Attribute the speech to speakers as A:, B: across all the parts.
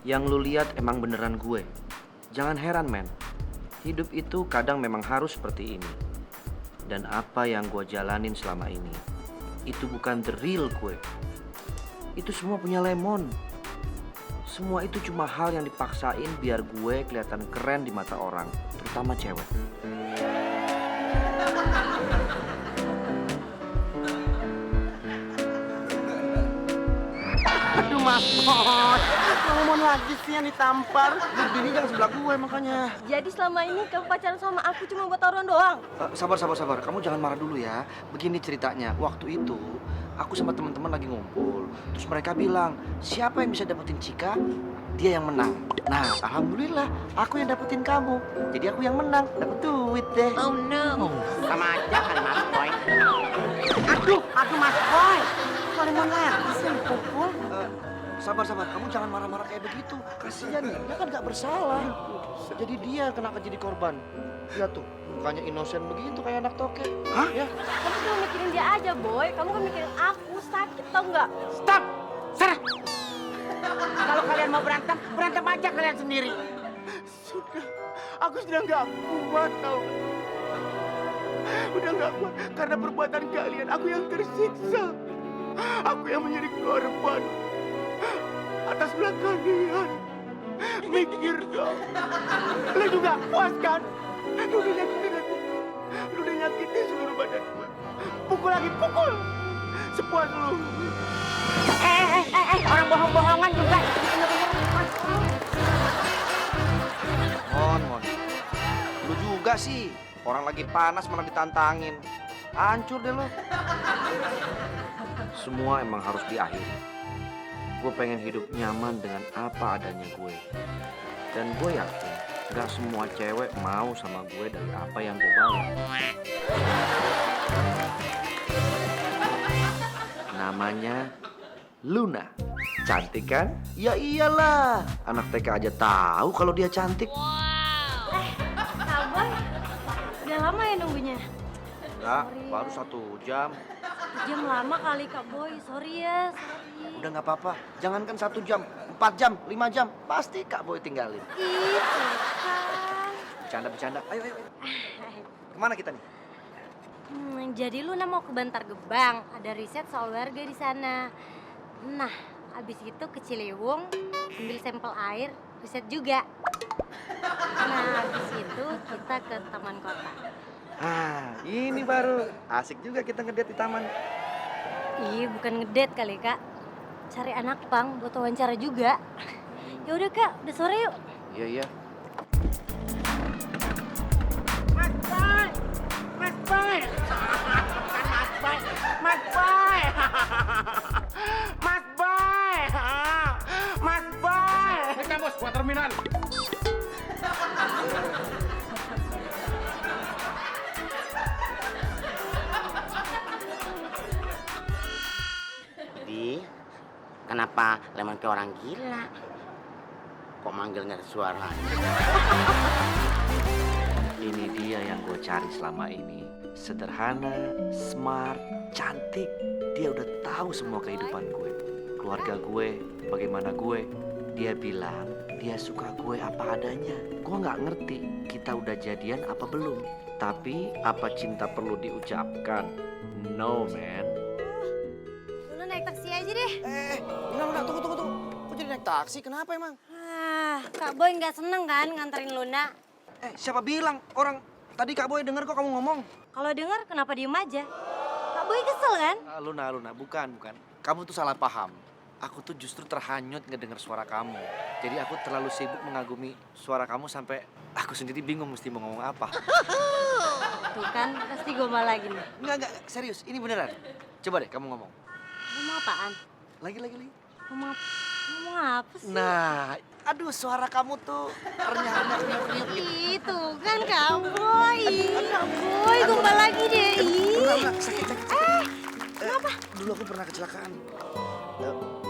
A: Yang lu lihat emang beneran gue. Jangan heran, men. Hidup itu kadang memang harus seperti ini. Dan apa yang gue jalanin selama ini, itu bukan the real gue. Itu semua punya Lemon. Semua itu cuma hal yang dipaksain biar gue kelihatan keren di mata orang, terutama cewek.
B: Aduh Mas Bos, kamu mau lagi sih yang ditampar?
A: Lu bini jangan sebelah gue makanya.
C: Jadi selama ini kamu pacaran sama aku cuma buat taruhan doang?
A: Sabar. Kamu jangan marah dulu ya. Begini ceritanya, waktu itu aku sama teman-teman lagi ngumpul. Terus mereka bilang, siapa yang bisa dapetin Cika, dia yang menang. Nah, alhamdulillah aku yang dapetin kamu. Jadi aku yang menang, dapet duit deh.
B: Oh no, sama aja kan Mas Boy. Aduh Mas Boy, kalau mau lagi sih yang dipukul.
A: Sabar, kamu jangan marah-marah kayak begitu. Kasihan nih, dia kan gak bersalah. Jadi dia kena jadi korban. Lihat tuh, mukanya inosen begitu kayak anak toke.
B: Hah?
A: Ya.
C: Kamu cuma mikirin dia aja, Boy. Kamu kan mikirin aku, sakit tau nggak?
B: Stop, Sarah. Kalau kalian mau berantem, berantem aja kalian sendiri. Sudah, aku sudah nggak kuat tau. Udah nggak kuat karena perbuatan kalian. Aku yang tersiksa. Aku yang menjadi korban atas belah kalian. Mikir dong. Lu juga puas kan? Lu udah nyakitin seluruh badan gue. Pukul lagi, pukul. Sepuas lu. Orang bohong-bohongan juga.
A: Mon. Lu juga sih. Orang lagi panas malah ditantangin. Hancur deh lo. Semua emang harus diakhiri. Gue pengen hidup nyaman dengan apa adanya gue. Dan gue yakin gak semua cewek mau sama gue dari apa yang gue bawa. Namanya Luna. Cantik kan? Ya iyalah. Anak TK aja tahu kalau dia cantik.
C: Kak Boy, udah lama ya nunggunya?
A: Enggak, baru 1 jam.
C: Jam lama kali Kak Boy, sorry ya, sorry.
A: Udah nggak apa-apa. Jangankan 1 jam, 4 jam, 5 jam. Pasti Kak Boy tinggalin.
C: Ih, kan.
A: Bercanda. Ayo. Kemana kita nih?
C: Jadi Luna mau ke Bantar Gebang, ada riset soal warga di sana. Nah, abis itu ke Ciliwung, ambil sampel air, riset juga. Nah, abis itu kita ke Taman Kota.
A: Ini baru. Asik juga kita ngedate di taman.
C: Ih, bukan ngedate kali, Kak. Cari anak pang buat wawancara juga. Ya udah, Kak, udah sore yuk.
A: Iya.
B: Mas Boy! Mas Boy! Mas Boy! Mas Boy! Mas Boy!
D: Kita bos buat terminal.
B: Di, kenapa Lemon kayak orang gila? Kok manggil nggak ada suaranya?
A: Ini dia yang gue cari selama ini. Sederhana, smart, cantik. Dia udah tahu semua kehidupan gue. Keluarga gue, bagaimana gue. Dia bilang dia suka gue apa adanya. Gue nggak ngerti kita udah jadian apa belum. Tapi apa cinta perlu diucapkan? No, man.
C: Luna naik taksi aja deh.
A: Enggak, tunggu. Kok jadi naik taksi? Kenapa emang?
C: Kak Boy nggak seneng kan nganterin Luna?
A: Siapa bilang? Orang tadi Kak Boy denger kok kamu ngomong.
C: Kalau denger kenapa diem aja? Kak Boy kesel kan?
A: Luna, bukan. Kamu tuh salah paham. Aku tuh justru terhanyut ngedenger suara kamu. Jadi aku terlalu sibuk mengagumi suara kamu sampai aku sendiri bingung mesti mau ngomong apa.
C: Tuh kan, pasti gombal lagi nih.
A: Enggak, serius. Ini beneran. Coba deh kamu ngomong.
C: Ngomong apaan?
A: Lagi.
C: Ngomong apa sih?
A: Nah, aduh suara kamu tuh renyah-renyah gitu.
C: Itu kan Kak Boy. Kak Boy gombal lagi deh.
A: Enggak, sakit. Kenapa? Dulu aku pernah kecelakaan.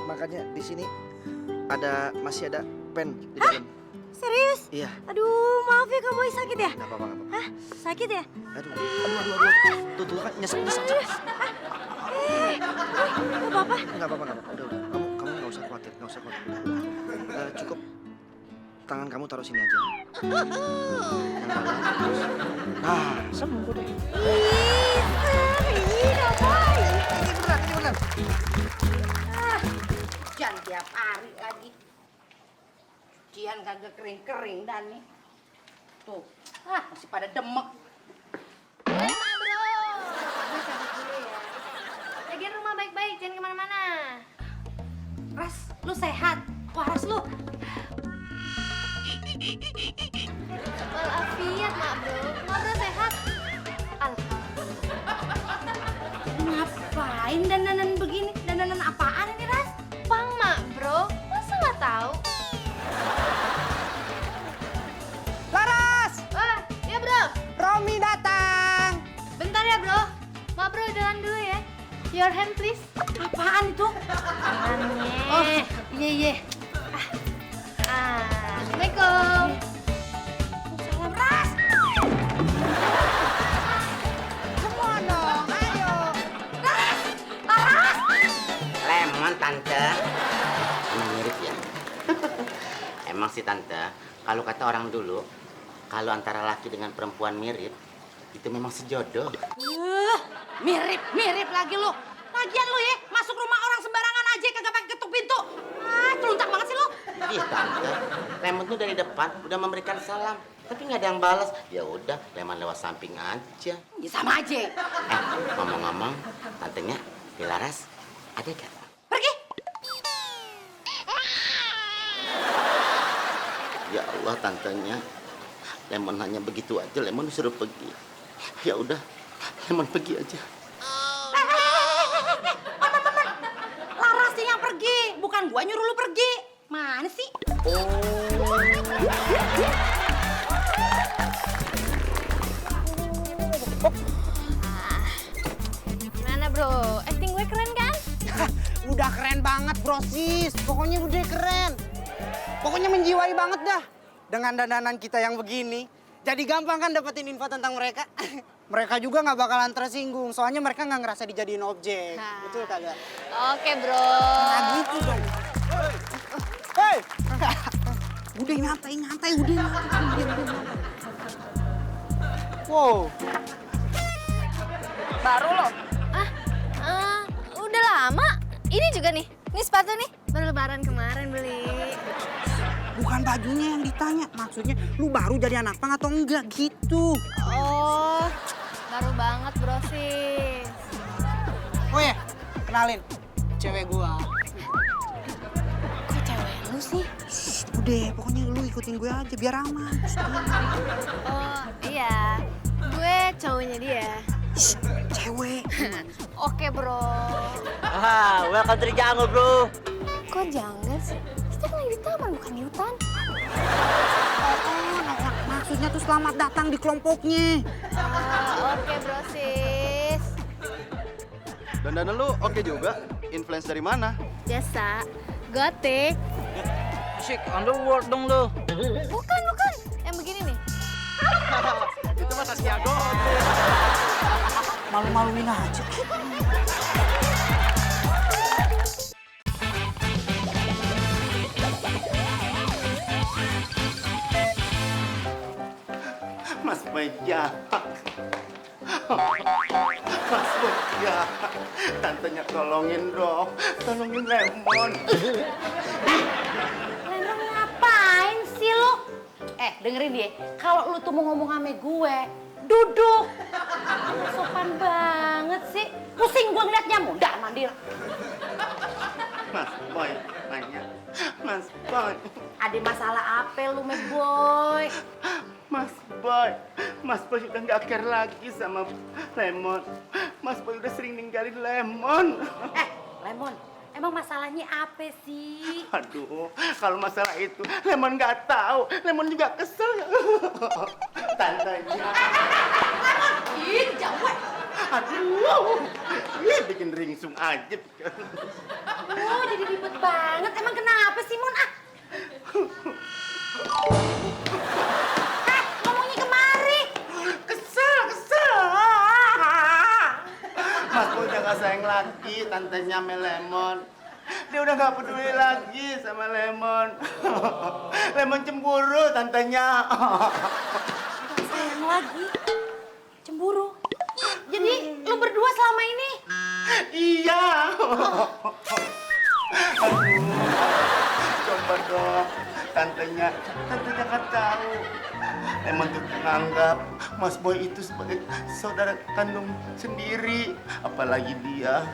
A: Makanya di sini masih ada pen di dalam.
C: Serius?
A: Iya.
C: Aduh, maaf ya Kak Boy, sakit ya?
A: Enggak apa-apa.
C: Hah? Sakit ya?
A: Aduh. Tuh kan nyesek.
C: Gak apa-apa?
A: Enggak apa-apa. Udah. Kamu enggak usah khawatir. Cukup tangan kamu taruh sini aja. Yang dalam terus. Nah, sembuh deh.
D: Ini benar. Jangan tiap hari lagi. Cucian kagak kering-kering dan nih. Tuh, masih pada demek.
C: Lagian rumah baik-baik, jangan kemana-mana. Ras, lu sehat. Waras lu. Walafiat, Mak Bro. Mak Bro sehat.
D: Ngapain dandanan begini? Dandanan apaan ini, Ras?
C: Pang, Mak Bro. Masa nggak tahu?
E: Laras,
C: Iya, Bro.
E: Romi datang.
C: Bentar ya, Bro. Mak Bro jalan dulu ya. Your hand, please.
D: Apaan itu?
C: Tangannya.
D: Oh, iya.
C: Assalamualaikum.
D: Salam, Ras.
E: Semua dong, ayo.
F: Lemon tante. Emang mirip ya? Emang sih tante, kalau kata orang dulu, kalau antara laki dengan perempuan mirip, itu memang sejodoh.
D: Mirip lagi lu. Lagian lu ya, masuk rumah orang sembarangan aja kagak pakai ketuk pintu. Teluntak banget sih lu.
F: Iya tante, Lemon tuh dari depan udah memberikan salam, tapi nggak ada yang balas. Ya udah, Lemon lewat samping aja.
D: Ya sama aja.
F: Ngomong-ngomong, tantenya di Laras ada gak?
D: Pergi.
F: Ya Allah tantenya, Lemon hanya begitu aja, Lemon disuruh pergi. Ya udah, Lemon pergi aja.
D: Laras sih yang pergi, bukan gua nyuruh lu pergi. Mana sih?
C: Gimana, Bro? Acting gue keren kan?
E: Udah keren banget, brosis. Pokoknya udah keren. Pokoknya menjiwai banget dah. Dengan dandanan kita yang begini. Jadi gampang kan dapetin info tentang mereka. Mereka juga nggak bakalan tersinggung. Soalnya mereka nggak ngerasa dijadiin objek. Betul kagak?
C: Oke, Bro.
E: Nah gitu dong. Hei! Udah nyantai, udah. Wow.
C: Baru lo? Udah lama. Ini juga nih. Ini sepatu nih. Baru lebaran kemarin beli.
E: Bukan bajunya yang ditanya. Maksudnya lu baru jadi anak pang atau enggak gitu.
C: Oh, baru banget, Bro sis.
E: Oh ya, kenalin. Cewek gua.
C: Kok cewek lu sih?
E: Udah, pokoknya lu ikutin gue aja biar aman.
C: Oh, iya. Gue cowoknya dia.
E: Cewek.
C: Oke, Bro.
G: Welcome to the jungle, bro.
C: Kok janggal sih? Kita kan lagi di taman, bukan di hutan.
E: Maksudnya tuh selamat datang di kelompoknya.
C: Oke, Bro sis.
B: Dandanan lu oke juga. Influence dari mana?
C: Biasa. Gotik.
G: Musik underworld dong lo.
C: Bukan. Yang begini nih.
B: Itu mah Saskia God.
E: Malu-maluin aja.
B: Mas Meja. Mas Meja. Tantenya tolongin dong. Tolongin Lemon.
D: Lemon ngapain sih lu? Dengerin dia. Kalau lu tuh mau ngomong sama gue, duduk. Sopan banget sih. Pusing gue ngeliatnya, mundar mandir.
B: Mas Boy nanya. Mas Boy.
D: Ada masalah apa lu, Meg Boy?
B: Mas Boy udah gak care lagi sama Lemon. Mas Boy udah sering ninggalin Lemon.
D: Lemon, emang masalahnya apa sih?
B: Aduh, kalau masalah itu Lemon nggak tahu. Lemon juga kesel. Tantanya.
D: Ih, jauh.
B: Aduh, ini bikin ringsung aja.
D: Oh, jadi ribet banget. Emang kenapa sih, Mon? Ngomongnya kemari.
B: Kesel. Mas Boy udah gak sayang lagi tantenya sama Lemon. Dia udah gak peduli lagi sama Lemon. Lemon cemburu tantenya.
D: Sayang lagi. Cemburu. Jadi lu berdua selama ini?
B: Iya. Aduh. Coba dong. Tantenya kan tahu. Lemon tuh menganggap Mas Boy itu sebagai saudara kandung sendiri. Apalagi dia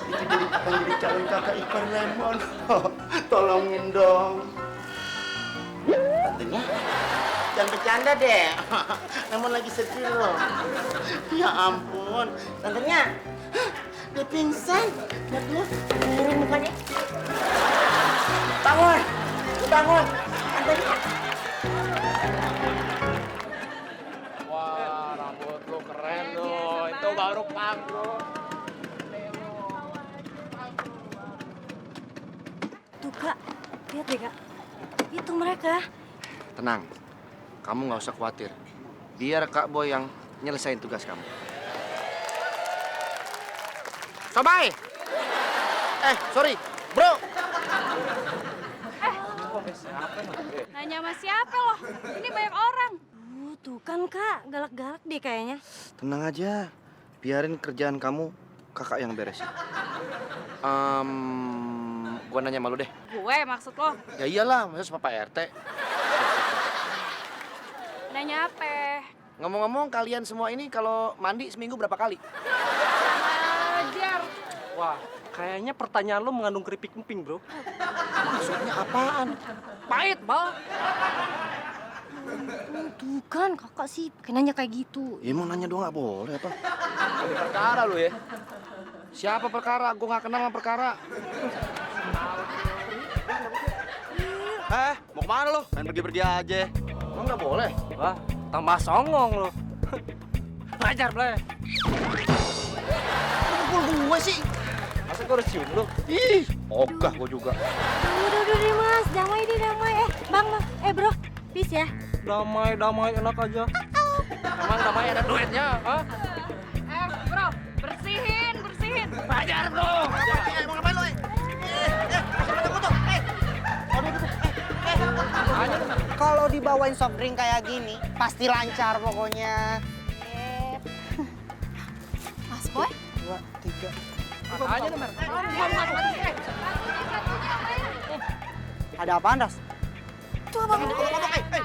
B: itu akan jadi calon kakak ipar Lemon. Tolongin dong.
F: Tantenya, jangan bercanda deh. Lemon lagi sedih loh. Ya ampun, tantenya, dia pingsan. Lihat lu, miring mukanya. Bangun, bangun. Tantenya.
H: Wah, rambut lu keren loh. Itu baru pang, bro.
C: Tuh Kak, lihat deh Kak. Itu mereka.
A: Tenang, kamu nggak usah khawatir. Biar Kak Boy yang nyelesain tugas kamu.
E: Sobai! Sorry, bro.
I: Nanya sama siapa loh? Ini banyak orang.
C: Tuh kan Kak, galak-galak deh kayaknya.
A: Tenang aja, biarin kerjaan kamu kakak yang beresin. Gua nanya malu deh.
I: Gue maksud lo.
A: Ya iyalah, masa sama Pak RT.
I: Nanya apa?
A: Ngomong-ngomong, kalian semua ini kalau mandi seminggu berapa kali?
I: Ajar.
H: Wah, kayaknya pertanyaan lu mengandung keripik emping, bro.
A: Maksudnya apaan?
H: Pahit, Bal.
C: Tuh kan kakak sih pakai nanya kayak gitu.
A: Ya emang nanya doang nggak boleh apa?
H: Jadi perkara lu ya.
A: Siapa perkara? Gua nggak kenal sama perkara.
E: Mau kemana lo? Main pergi-pergi aja.
A: Emang nggak boleh?
H: Wah, tambah songong lu. Ngajar, Ble.
E: Pukul gue sih.
H: Masa gua harus cium lu?
A: Ih, ogah gua juga.
C: Udah deh Mas, damai deh damai. Bang, bro, please ya.
H: Damai enak aja. Emang damai ada duitnya, ha?
I: Bro, bersihin.
H: Ngajar, bro.
E: Mau ngapain lo? Kalau dibawain soft drink kayak gini, pasti lancar pokoknya.
I: Mas Boy?
E: 2, 3.
H: Makanya nih, Mer.
E: Ada apaan, Das?
I: Tuh abang.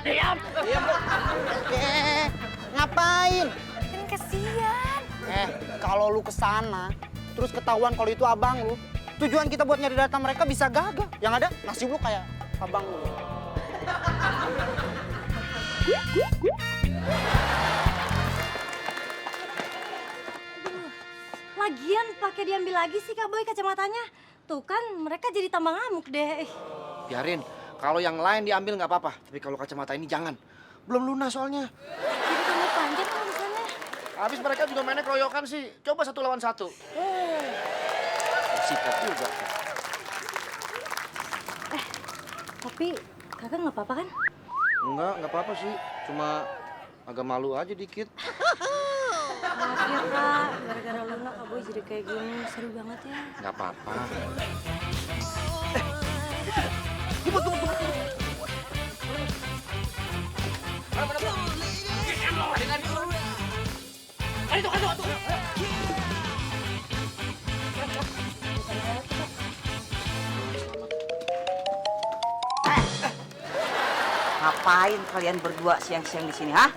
H: Diam.
E: Ngapain?
I: Kan kesian.
E: Kalau lu kesana, terus ketahuan kalau itu abang lu, tujuan kita buat nyari data mereka bisa gagal. Yang ada nasib lu kayak abang lu.
C: Lagian pakai diambil lagi sih Kak Boy kacamatanya. Tuh kan mereka jadi tambah ngamuk deh.
A: Biarin. Kalau yang lain diambil nggak apa-apa. Tapi kalau kacamata ini jangan. Belum lunas soalnya.
C: Jadi tambah panjang urusannya.
A: Habis mereka juga mainnya keroyokan sih. Coba 1 lawan 1. Sikat juga.
C: Tapi kakak nggak apa-apa kan?
A: Nggak apa-apa sih. Cuma agak malu aja dikit.
C: Maaf ya Kak, gara-gara Luna Kak Boy jadi kayak gini. Seru banget ya.
A: Nggak apa-apa.
G: Ngapain kalian berdua siang-siang di sini, hah?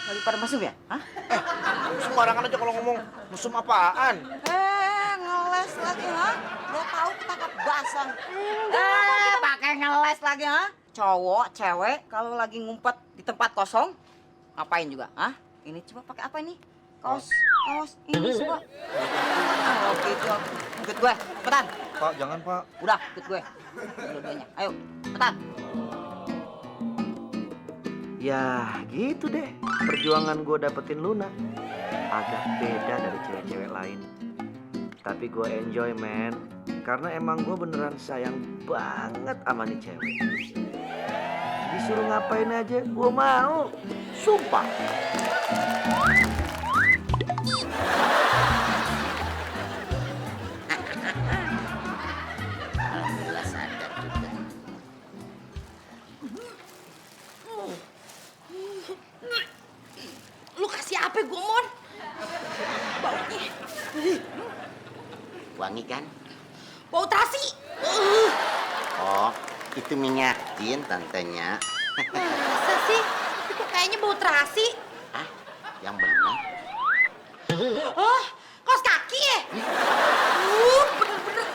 G: Lagi pada mesum ya? Hah?
A: Sembarangan aja kalau ngomong. Mesum apaan?
G: Ngeles lagi, hah? Udah tahu ketangkap basah. Pakai ngeles lagi, hah? Cowok, cewek, kalau lagi ngumpet di tempat kosong, ngapain juga, hah? Ini coba pakai apa ini? Kaos, ini coba. Oke, itu. Ikut gue, cepetan.
A: Pak, jangan Pak.
G: Udah, ikut gue. Dua-duanya. Ayo, cepetan.
A: Ya gitu deh. Perjuangan gue dapetin Luna agak beda dari cewek-cewek lain. Tapi gue enjoy man. Karena emang gue beneran sayang banget sama nih cewek. Disuruh ngapain aja gue mau. Sumpah.
F: Wangi kan?
D: Bau terasi.
F: Oh, itu minyak jin tantenya.
D: Masa sih? Itu kok kayaknya bau terasi.
F: Ah, yang benar.
D: Oh, kaos kaki ya? Bener-bener.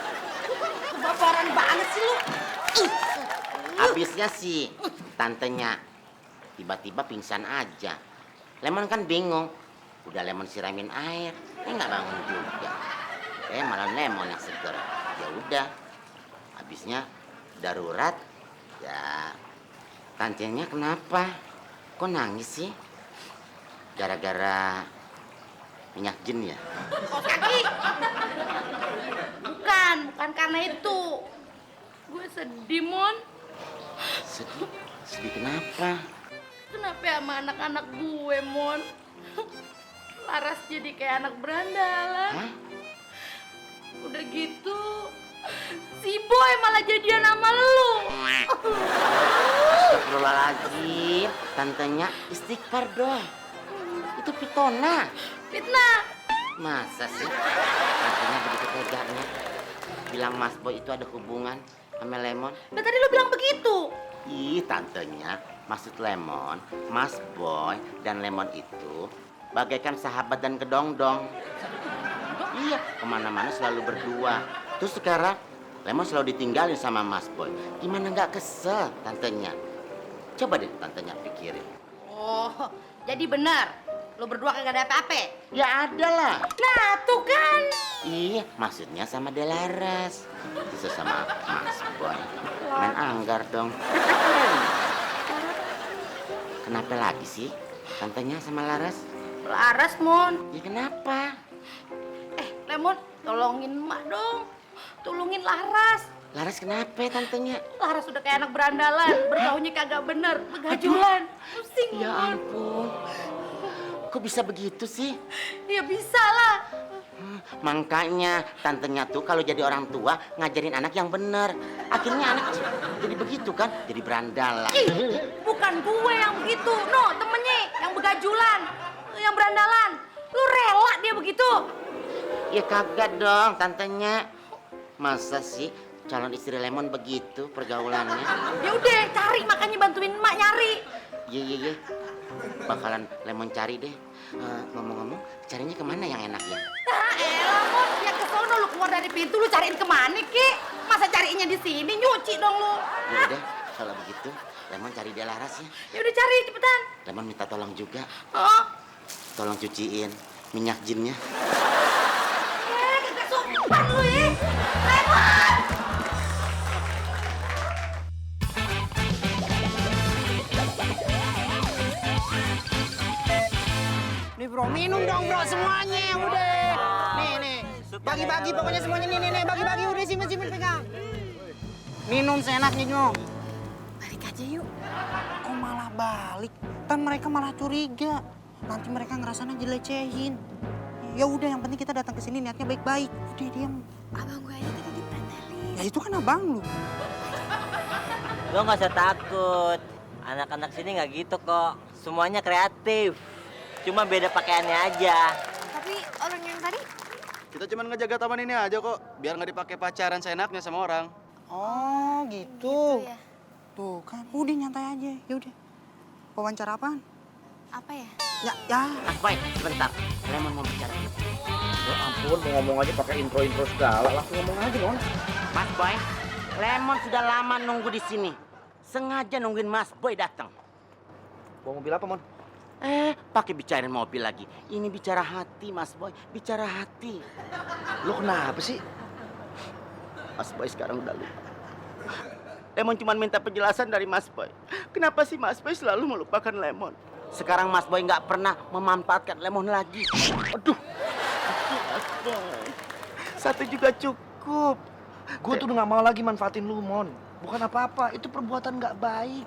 D: Kebaparan banget sih lu.
F: Habisnya sih tantenya tiba-tiba pingsan aja. Lemon kan bingung. Udah Lemon siramin air, nggak bangun juga. Malah Lemon yang seger. Ya udah. Habisnya darurat. Ya, tantenya kenapa? Kok nangis sih? Gara-gara minyak jin ya?
D: Kaos kaki. Bukan karena itu. Gue sedih, Mon.
F: Sedih? Sedih kenapa?
D: Kenapa sama anak-anak gue, Mon? Laras jadi kayak anak berandalan.
F: Hah?
D: Udah gitu, si Boy malah jadian sama lu.
F: Astagfirullahaladzim, tantenya istighfar dong. Itu pitona.
D: Fitnah.
F: Masa sih? Tantenya begitu teganya. Bilang Mas Boy itu ada hubungan sama Lemon.
D: Nah tadi lu bilang begitu.
F: Ih, tantenya maksud Lemon, Mas Boy dan Lemon itu bagaikan sahabat dan kedongdong. Iya, kemana-mana selalu berdua. Terus sekarang Lemon selalu ditinggalin sama Mas Boy. Gimana nggak kesel tantenya? Coba deh tantenya pikirin.
D: Oh, jadi benar. Lu berdua kagak ada apa-apa.
F: Ya ada lah.
D: Nah, tuh kan.
F: Iya, maksudnya sama Delaras. Bisa sama Mas Boy. Main anggar dong. Kenapa lagi sih tantenya sama Laras?
D: Laras, Mon.
F: Ya kenapa?
D: Lemon, tolongin emak dong. Tolongin Laras.
F: Laras kenapa tantenya?
D: Laras udah kayak anak berandalan. Bergaulnya kagak bener. Begajulan. Pusing,
F: Ya
D: Mon.
F: ampun. Kok bisa begitu sih?
D: Ya bisa lah.
F: Makanya tantenya tuh kalau jadi orang tua ngajarin anak yang bener. Akhirnya anak jadi begitu kan? Jadi berandalan.
D: Ih, bukan gue yang begitu. No, temennya yang begajulan. Yang berandalan. Lu rela dia begitu?
F: Ya kagak dong tantenya. Masa sih calon istri Lemon begitu pergaulannya?
D: Ya udah, cari makanya bantuin emak nyari.
F: Iya. Bakalan Lemon cari deh. Ngomong-ngomong, carinya kemana yang enak ya?
D: Nah, elah, Mon. Ya ke sono lu keluar dari pintu lu cariin kemana, Ki? Masa cariinnya di sini? Nyuci dong lu.
F: Ya udah, kalau begitu Lemon cari dia Laras ya.
D: Ya udah cari cepetan.
F: Lemon minta tolong juga.
D: Oh.
F: Tolong cuciin minyak jinnya.
D: Kagak sopan lu ya. Lemon.
E: Nih bro, minum dong bro semuanya, udah. Nih. Bagi-bagi pokoknya semuanya nih. Bagi-bagi udah simpen pegang. Minum seenaknya nyong.
D: Balik aja yuk.
E: Kok malah balik? Kan mereka malah curiga. Nanti mereka ngerasanya dilecehin. Ya udah, yang penting kita datang ke sini niatnya baik-baik. Udah diam.
C: Abang gue aja tadi dibantalin.
E: Ya itu kan abang lu.
J: Lo nggak usah takut. Anak-anak sini nggak gitu kok. Semuanya kreatif. Cuma beda pakaiannya aja.
C: Tapi orang yang tadi
B: Kita cuma ngejaga taman ini aja kok, biar nggak dipakai pacaran seenaknya sama orang.
E: Oh gitu.
C: ya.
E: Tuh kan, udah nyantai aja. Ya udah. Wawancara apaan?
C: Apa ya?
E: Ya.
F: Mas Boy, sebentar. Lemon mau bicara.
H: Ya ampun, mau ngomong aja pakai intro segala. Langsung ngomong aja, Mon.
F: Mas Boy, Lemon sudah lama nunggu di sini. Sengaja nungguin Mas Boy datang.
H: Bawa mobil apa, Mon?
F: Pakai bicarain mobil lagi. Ini bicara hati, Mas Boy. Bicara hati.
H: Lo kenapa sih?
F: Mas Boy sekarang udah lupa. Lemon cuma minta penjelasan dari Mas Boy. Kenapa sih Mas Boy selalu melupakan Lemon? Sekarang Mas Boy nggak pernah memanfaatkan Lemon lagi. Aduh. Mas Boy. Satu juga cukup.
H: Gue tuh udah gak mau lagi manfaatin lu, Mon. Bukan apa-apa, itu perbuatan gak baik.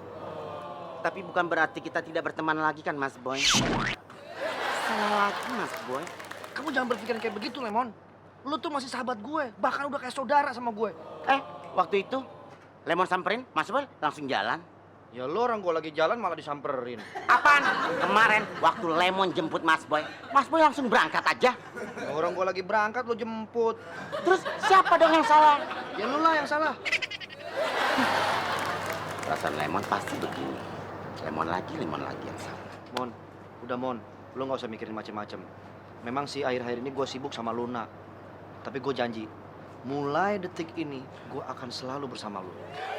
F: Tapi bukan berarti kita tidak berteman lagi kan, Mas Boy? Salah lagi, Mas Boy.
H: Kamu jangan berpikiran kayak begitu, Lemon. Lu tuh masih sahabat gue, bahkan udah kayak saudara sama gue.
F: Waktu itu Lemon samperin, Mas Boy langsung jalan.
A: Ya lo orang gua lagi jalan malah disamperin.
F: Apaan? Kemarin waktu Lemon jemput Mas Boy langsung berangkat aja.
A: Ya, orang gua lagi berangkat lo jemput.
F: Terus siapa dong yang salah?
A: Ya lu lah yang salah.
F: Perasaan Lemon pasti begini. Lemon lagi yang salah.
A: Mon, udah Mon, lo nggak usah mikirin macem-macem. Memang sih akhir-akhir ini gue sibuk sama Luna. Tapi gue janji, mulai detik ini gue akan selalu bersama lo.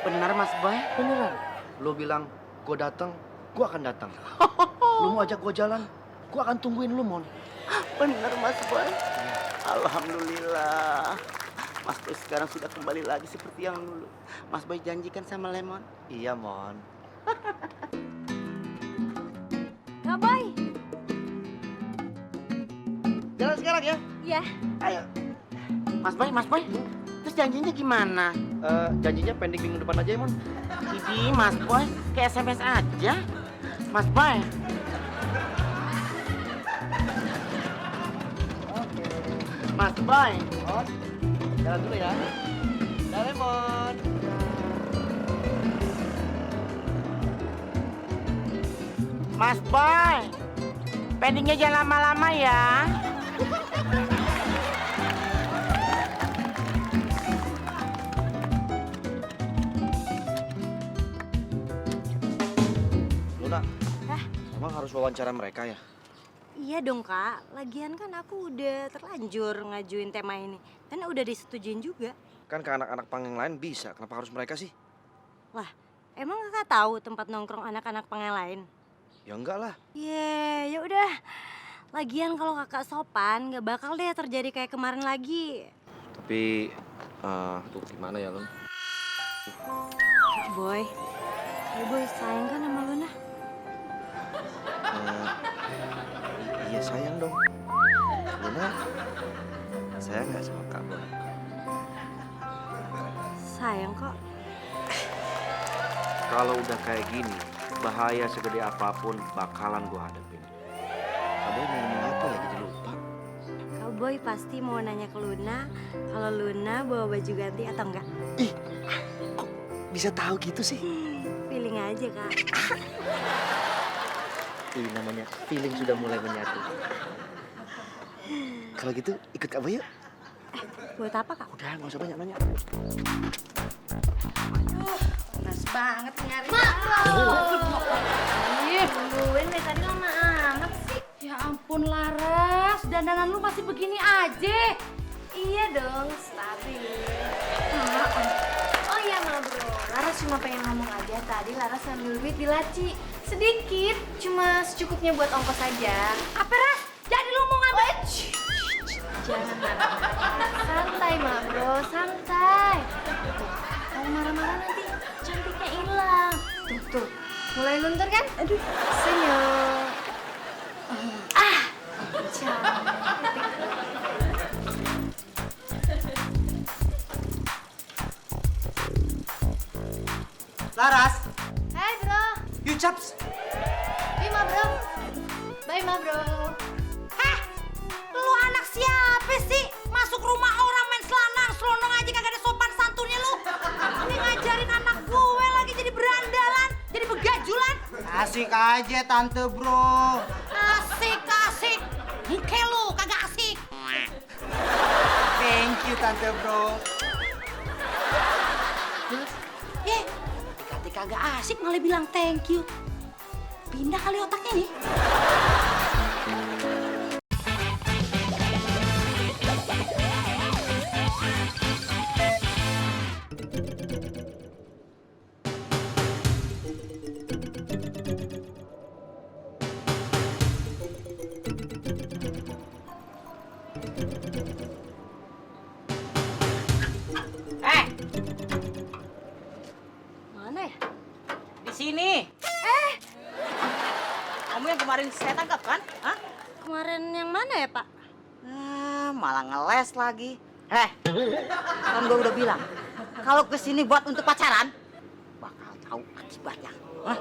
F: Benar Mas Boy? Beneran?
A: Lo bilang gue datang, gue akan datang. Lo mau ajak gue jalan, gue akan tungguin lo Mon.
F: Benar Mas Boy. Alhamdulillah. Mas Boy sekarang sudah kembali lagi seperti yang dulu. Mas Boy janjikan sama Lemon.
A: Iya Mon.
C: Kak Boy.
A: Jalan sekarang ya?
C: Iya.
A: Ayo.
F: Mas Boy. Terus janjinya gimana?
A: Janjinya pending minggu depan aja ya Mon.
F: Idi, Mas Boy, kayak SMS aja. Mas Boy. Mas Boy.
A: Mon, jalan dulu ya. Jalan Mon.
F: Mas Boy. Pendingnya jangan lama-lama ya.
A: Luna,
C: Hah?
A: emang harus wawancara mereka ya?
C: Iya dong kak, lagian kan aku udah terlanjur ngajuin tema ini. Dan udah disetujuin juga.
A: Kan ke anak-anak pang yang lain bisa, kenapa harus mereka sih?
C: Lah, emang kakak tahu tempat nongkrong anak-anak pang yang lain?
A: Ya enggak lah.
C: Ya udah. Lagian kalau kakak sopan, nggak bakal deh terjadi kayak kemarin lagi.
A: Tapi, tuh gimana ya Lun?
C: Boy, Boy sayang kan sama Luna?
A: Iya sayang dong. Luna, sayang nggak sama Kak Boy?
C: Sayang kok.
A: Kalau udah kayak gini, bahaya segede apapun bakalan gua hadapin. Kak Boy mau ngomong apa ya jadi lupa.
C: Kak Boy pasti mau nanya ke Luna kalau Luna bawa baju ganti atau enggak.
A: Ih, kok bisa tahu gitu sih?
C: Feeling aja kak.
A: Ini namanya feeling sudah mulai menyatu. Kalau gitu ikut Kak Boy yuk.
C: Buat apa kak?
A: Udah nggak usah banyak-banyak.
D: Panas banget nyari.
C: Ih, nungguin deh tadi lama amat sih.
D: Ya ampun Laras, dandanan lu masih begini aja.
C: Iya dong, stabil. Oh iya Ma Bro, Laras cuma pengen ngomong aja tadi Laras sambil duit di laci. Sedikit, cuma secukupnya buat ongkos aja.
D: Apa Ras? Jadi lu mau ngambil?
C: Jangan marah. Santai Ma Bro, santai. Tuh, kalau marah-marah nanti cantiknya hilang. Tuh, mulai luntur kan? Aduh, senyum. Cantik.
E: Laras,
C: Hai bro,
E: you chaps.
C: bye Ma Bro. Bye Ma Bro.
D: Heh, lu anak siapa sih? Masuk rumah orang main selonong aja kagak ada sopan santunnya lu. Ini ngajarin anak gue lagi jadi berandalan, jadi begajulan.
E: Asik aja tante bro.
D: Asik. Muka lu kagak asik.
E: Thank you tante bro.
D: Dikata kagak asik malah bilang thank you. Pindah kali otaknya nih.
C: Mana ya?
G: Di sini. Kamu yang kemarin saya tangkap kan? Hah?
C: Kemarin yang mana ya Pak?
G: Malah ngeles lagi. Kan gue udah bilang, kalau kesini buat untuk pacaran, bakal tahu akibatnya. Hah?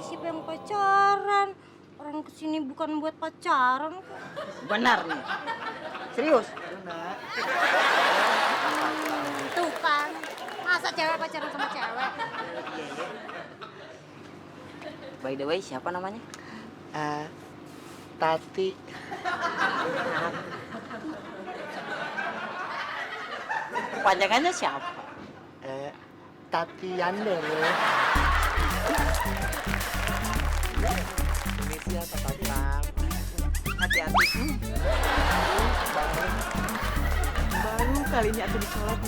C: Siapa yang pacaran? Orang kesini bukan buat pacaran kok.
G: Benar nih. Serius?
C: Tuh kan, masa cewek pacaran sama cewek?
G: By the way, siapa namanya?
F: Tati.
G: Panjangannya siapa?
F: Tati Yandel. Ini siapa Tatang?
G: Hati-hati. Baru kali ini aku dicolok.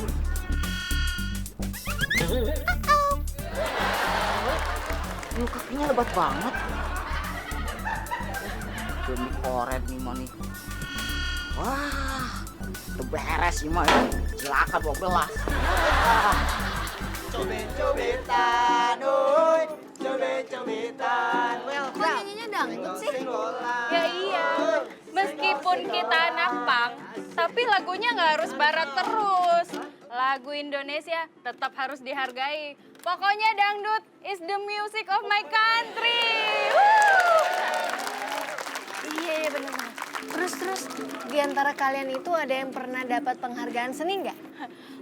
G: Lu kakinya lebat banget. Demi koret nih, Moni. Wah, udah beres sih, Moni. Celaka 12.
E: Cobek-cobetan, oi. Cobek-cobetan.
I: Kok nyanyinya dangdut sih? Ya iya, meskipun kita anak pang, tapi lagunya nggak harus barat terus. Lagu Indonesia tetap harus dihargai. Pokoknya dangdut is the music of my country. Woo!
C: Iya bener. Terus di antara kalian itu ada yang pernah dapat penghargaan seni nggak?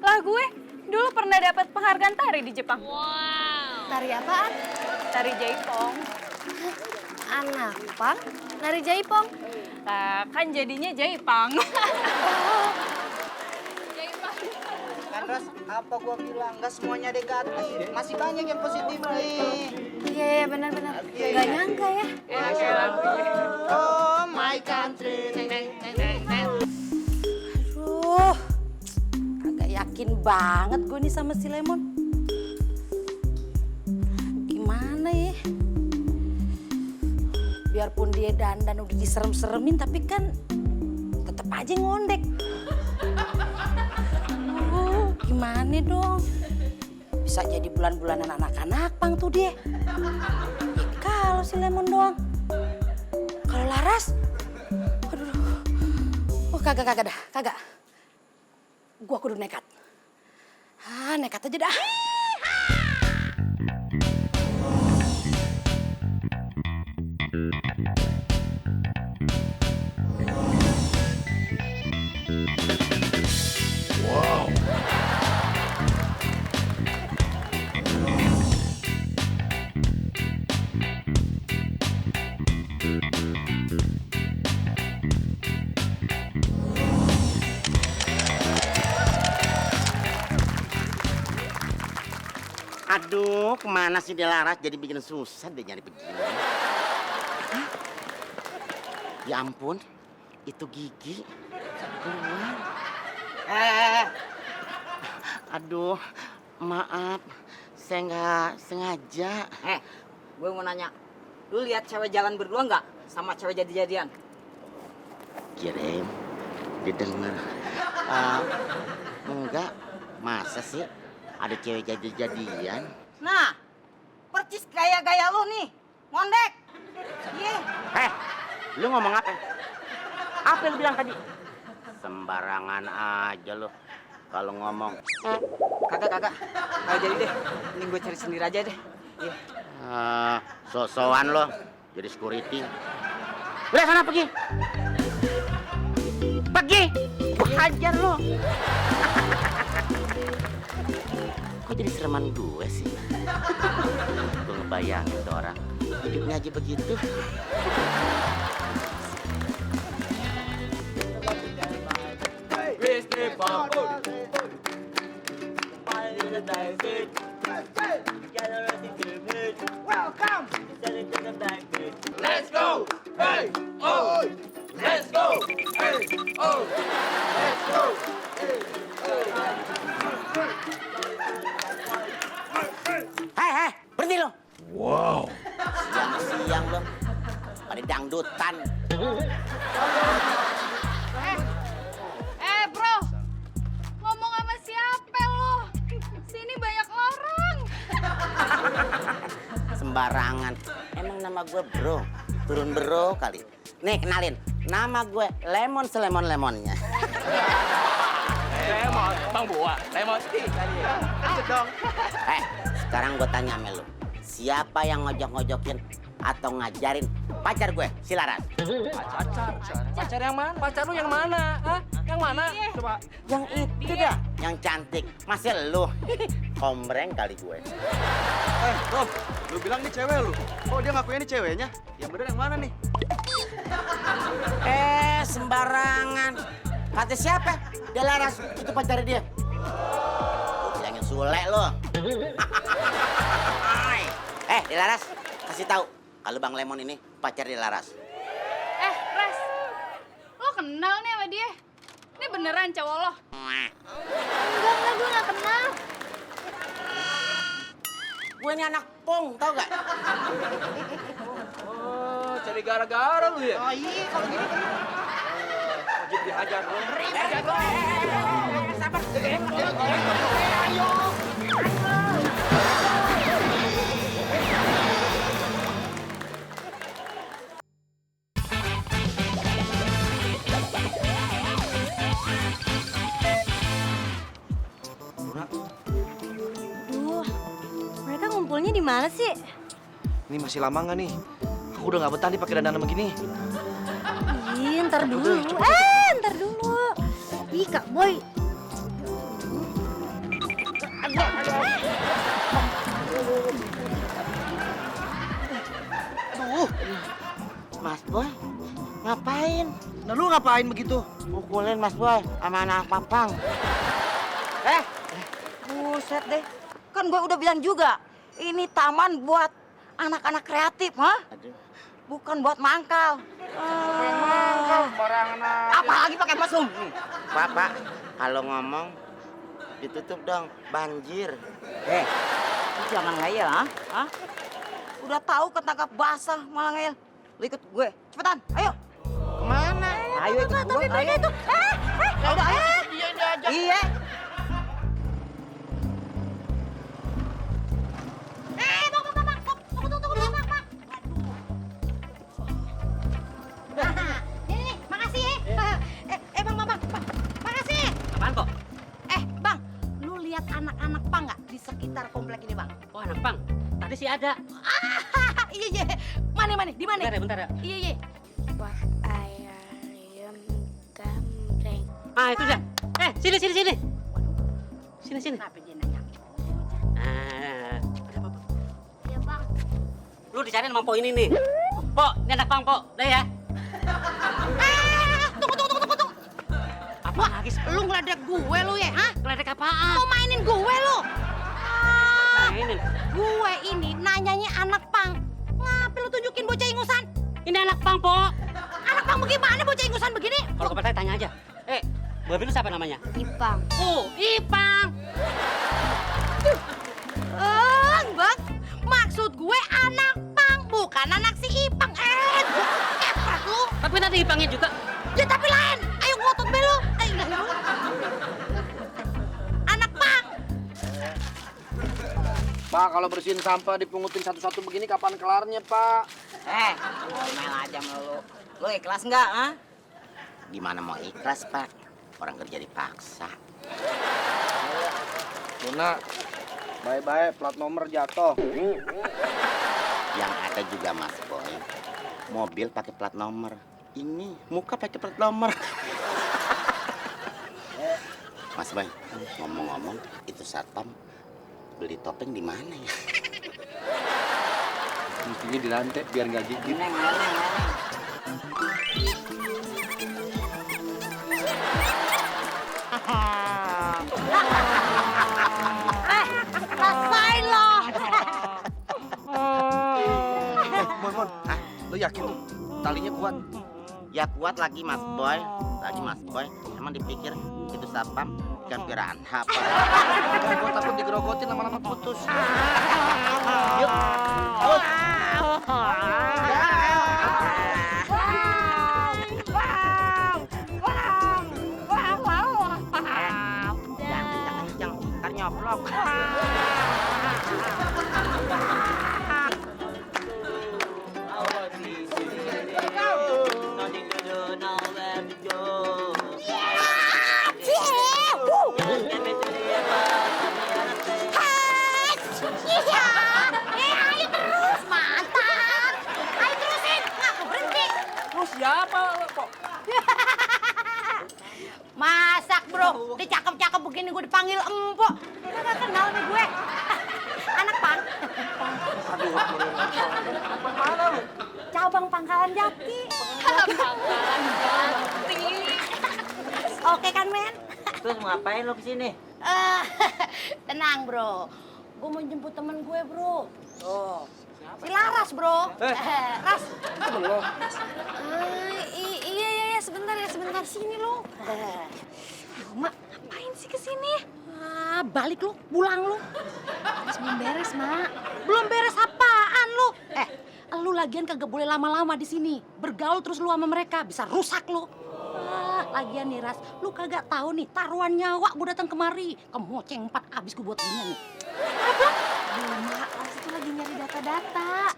I: Lah gue dulu pernah dapat penghargaan tari di Jepang.
C: Tari apaan?
I: Tari jaipong.
C: Anak pang, nari jaipong.
I: Lah kan jadinya jaipang. Jaipang.
E: Kan Ros, apa gua bilang? Nggak semuanya negatif. Masih banyak yang positif nih.
C: Iya benar-benar. Gak nyangka ya.
E: Oh my country.
D: Aduh, kagak yakin banget gue nih sama si Lemon. Gimana ya? Biarpun dia dandan udah diserem-seremin, tapi kan tetep aja ngondek. Gimana dong? Bisa jadi bulan-bulanan anak-anak pang tuh dia. Ya, kalau si Lemon doang. Kalau Laras, aduh. Oh kagak dah, kagak. Gua kudu nekat. Nekat aja dah.
F: Aduh, kemana sih dia Laras? Jadi bikin susah deh nyari begini. Hah? Ya ampun, itu gigi keluar. Aduh, maaf, saya nggak sengaja.
G: Gue mau nanya, lu lihat cewek jalan berdua nggak sama cewek jadi-jadian?
F: Kirim, didengar. Enggak, masa sih ada cewek jadi-jadian?
G: Nah, percis gaya-gaya lu nih, ngondek. Iya.
F: Lu ngomong apa? Apa yang lu bilang tadi? Sembarangan aja lu kalau ngomong.
G: Kagak. Nggak jadi deh, mending gue cari sendiri aja deh. Iya.
F: So-soan lo jadi security. Udah sana pergi. Pergi. Hajar lo. Kok jadi sereman gue sih? Gue ngebayangin tuh orang hidupnya aja begitu.
E: Welcome. Let's go. Hey, oh. Let's go. Hey, oh. Let's go.
F: Hei, berhenti lo. Wow. Siang-siang lo pada dangdutan.
I: Bro, ngomong sama siapa lo? Sini banyak orang.
F: Sembarangan. Emang nama gue Bro. Turun Bro kali. Nih kenalin. Nama gue Lemon selemon-lemonnya.
H: Lemon, Bang Buah, lemon stick kali ya.
E: Lanjut dong.
F: Sekarang gue tanya sama lu. Siapa yang ngojok-ngojokin atau ngajarin pacar gue, si Laras?
H: Pacar yang mana? Pacar lu yang mana? Hah? Yang mana? Coba.
F: Yang itu dah, yang cantik. Masih lu. kombreng kali gue.
B: Rob, lu bilang ini cewek lu. Oh, dia ngakuin ini ceweknya. Yang bener yang mana nih?
F: Sembarangan. Kata siapa? Dia Laras, itu pacar dia. Bilangin Sule lo. Dia Laras, kasih tahu kalau Bang Lemon ini pacar dia Laras.
I: Res, lo kenal nih sama dia? Ini beneran cowok lo?
C: Enggak, gue gak kenal.
F: Gue ini anak pong, tau gak?
H: Oh, cari gara-gara lu ya?
E: Oh iya, kalau gini kan.
H: Wajib dihajar lu.
F: Sabar.
C: Duh, mereka ngumpulnya di mana sih?
A: Ini masih lama nggak nih? Aku udah nggak betah nih pakai dandanan begini.
C: Ih, ntar dulu. Ntar dulu. Ih, Kak Boy.
F: Aduh, Mas Boy, ngapain?
A: Nah lu ngapain begitu?
F: Pukulin Mas Boy sama anak papang.
G: Buset deh. Kan gue udah bilang juga, ini taman buat anak-anak kreatif, ha?
F: Aduh.
G: Bukan buat mangkal. Apalagi pakai mesum.
F: Pak, kalau ngomong ditutup dong, banjir.
G: Lu jangan ngeyel, ha? Hah? Udah tahu ketangkap basah malah ngeyel. Lu ikut gue, cepetan, ayo.
F: Kemana?
G: Ayo ikut gue,
C: Tapi mereka itu,
G: Udah, ayo. Iya.
D: Nih, makasih ya. Bang, makasih.
J: Apaan kok?
D: Bang, lu lihat anak-anak pang nggak di sekitar komplek ini, Bang?
J: Oh, anak pang. Tadi sih ada.
D: Iya. Mana? Di mana?
J: Bentar ya.
D: Iya.
C: wah ayam gambreng.
J: Ah, itu dia. Sini. Sini.
D: Kenapa dia nanya?
J: Ada apa?
C: Ya, Bang.
J: Lu dicariin sama Po ini nih. Po, ini anak pang, Po. Udah ya.
D: Tunggu.
J: Apa lagi?
D: Lu ngeledek gue lu ya, hah?
J: Ngeledek apaan?
D: Mau mainin gue lu?
J: Mainin.
D: Gue ini nanyanya anak pang. Ngapain lu tunjukin bocah ingusan?
J: Ini anak pang, Po.
D: Anak pang bagaimana bocah ingusan begini?
J: Kalau kepercaya tanya aja. Babi lu siapa namanya?
C: Ipang.
J: Oh, Ipang.
D: Bang. Maksud gue anak pang, bukan anak si Ipang. Kepret lu.
J: Tapi nanti Ipangnya juga.
D: Ya tapi lain. Ayo ngotot be lu. Anak pang.
H: Pak, kalau bersihin sampah dipungutin satu-satu begini kapan kelarnya, Pak?
G: Ngomel aja sama lu. Lu ikhlas nggak, ha?
F: Gimana mau ikhlas, Pak? Orang kerja dipaksa.
H: Luna, bye-bye, plat nomor jatuh.
F: Yang ada juga Mas Boy, mobil pakai plat nomor. Ini muka pakai plat nomor. Mas Boy, ngomong-ngomong, itu satpam beli topeng di mana ya?
H: Mestinya di lantai biar nggak gigit.
D: Rasain lo.
A: Mon, lu yakin tuh talinya kuat?
F: Ya kuat lagi Mas Boy. Emang dipikir itu satpam ikan piranha apa?
A: Gua takut digerogotin lama-lama putus.
F: Yuk. Jangan kencang, ntar nyoplok.
D: Ayo terus, mantap. Ayo terusin, ngapa berhenti?
H: Lu siapa, kok?
D: Masak bro. Dia cakep-cakep begini gue dipanggil empok. Kagak kenal nih gue. Anak Pang.
H: Aduh, mana lu?
D: Cabang Pangkalan Jati.
I: Pangkalan Jati.
D: Oke kan, men?
J: Terus mau ngapain lo kesini?
D: Tenang, bro. Gue mau jemput temen gue, bro. Tuh. Si Laras, bro. Ras.
H: Temen lo.
D: Iya, sebentar sini lo. Mak, ngapain sih kesini? Balik lu, pulang lu. Belum beres, Mak. Belum beres apaan lu? Lu lagian kagak boleh lama-lama di sini. Bergaul terus lu sama mereka, bisa rusak lu. Lagian nih, Ras, lu kagak tahu nih, taruhan nyawa gue datang kemari. Kemoceng 4 abis gue buat gini nih. Apa? Mak, Ras itu lagi nyari data-data.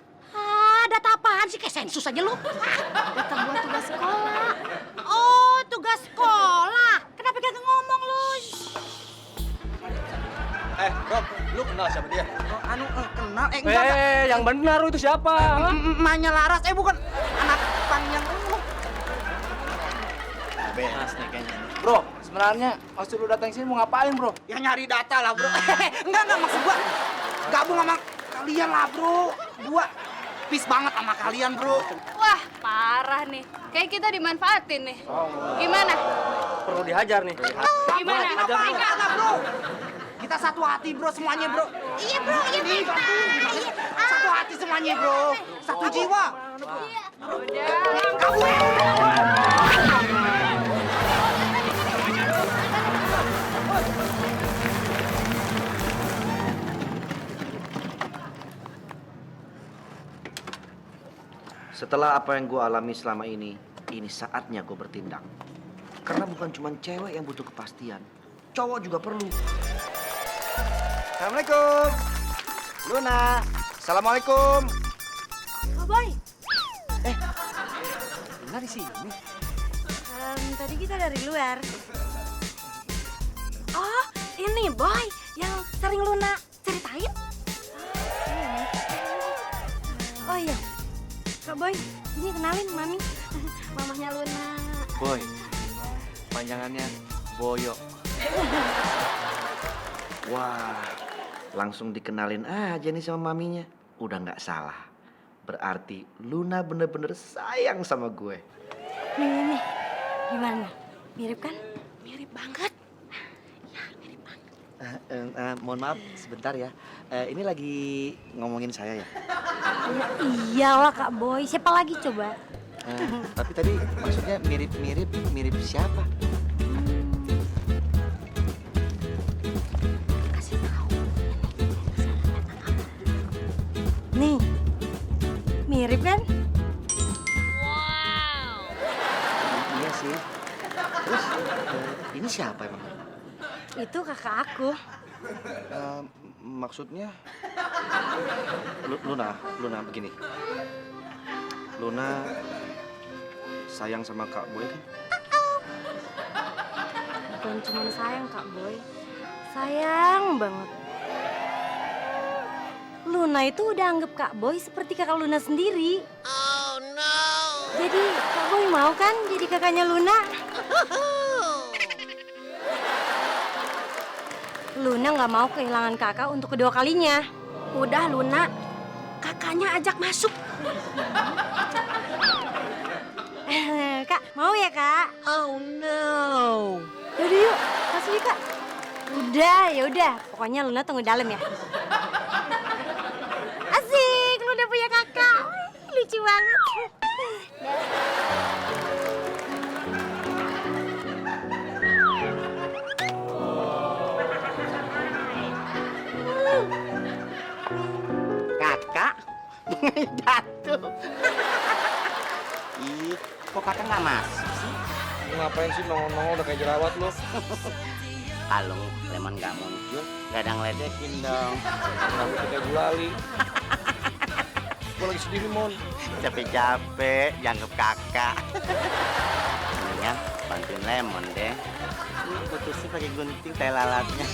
D: Data apaan sih? Kayak sensus aja lu. Data buat tugas sekolah. Oh, tugas sekolah. Kenapa kagak ngomong lu?
H: Rob, lu kenal siapa dia?
E: Kenal? Enggak.
H: Yang benar lu itu siapa?
E: Emaknya Laras, bukan anak Pang yang
A: Beres nih kayaknya.
H: Bro, sebenarnya maksud lu datang sini mau ngapain, bro?
E: ya nyari data lah, bro. Enggak, maksud gua gabung sama kalian lah, bro. Gua peace banget sama kalian, bro.
I: Wah, parah nih. Kayak kita dimanfaatin nih. Gimana?
H: Perlu dihajar nih.
I: Gimana?
E: Enggak, bro. Kita satu hati, bro, semuanya, bro.
D: Iya, bro. Iya,
E: Satu hati semuanya, bro. Satu jiwa.
A: Setelah apa yang gue alami selama ini saatnya gue bertindak. Karena bukan cuma cewek yang butuh kepastian, cowok juga perlu.
B: Assalamualaikum. Luna. Assalamualaikum.
C: Oh, Boy.
B: Luna di sini.
C: Tadi kita dari luar. Oh, ini Boy yang sering Luna ceritain. Oh iya, Kak Boy, ini kenalin Mami, mamahnya Luna.
A: Boy, panjangannya Boyo. Wah, langsung dikenalin aja nih sama maminya. Udah nggak salah. Berarti Luna bener-bener sayang sama gue.
C: Nih, gimana? Mirip kan? Mirip banget. Ya, mirip banget.
A: Mohon maaf, sebentar ya. Ini lagi ngomongin saya ya.
C: Ya iyalah Kak Boy, siapa lagi coba?
A: Tapi tadi maksudnya mirip siapa?
C: Kasih tahu. Nih, mirip kan?
A: Iya sih. Terus ini siapa emang?
C: Itu kakak aku.
A: Maksudnya Luna begini. Luna sayang sama Kak Boy kan?
C: Bukan cuma sayang Kak Boy, sayang banget. Luna itu udah anggap Kak Boy seperti kakak Luna sendiri. Oh no. Jadi Kak Boy mau kan jadi kakaknya Luna? Luna nggak mau kehilangan kakak untuk kedua kalinya. Udah Luna, kakaknya ajak masuk. Kak, mau ya Kak? Oh no. Yaudah yuk, masuk yuk Kak. Ya udah, pokoknya Luna tunggu dalam ya. Asik, Luna punya kakak. Lucu banget.
F: Kakak? Jatuh. Ih, kok kakak nggak masuk sih?
H: Lu ngapain sih nongol-nongol udah kayak jerawat lu?
F: Kalau Lemon nggak muncul, nggak ada ngeledekin dong.
H: Rambut kayak gulali. Gua lagi sedih nih, Mon.
F: Capek-capek, dianggap kakak. Mendingan bantuin Lemon deh. Ini putusnya pakai gunting tai lalatnya.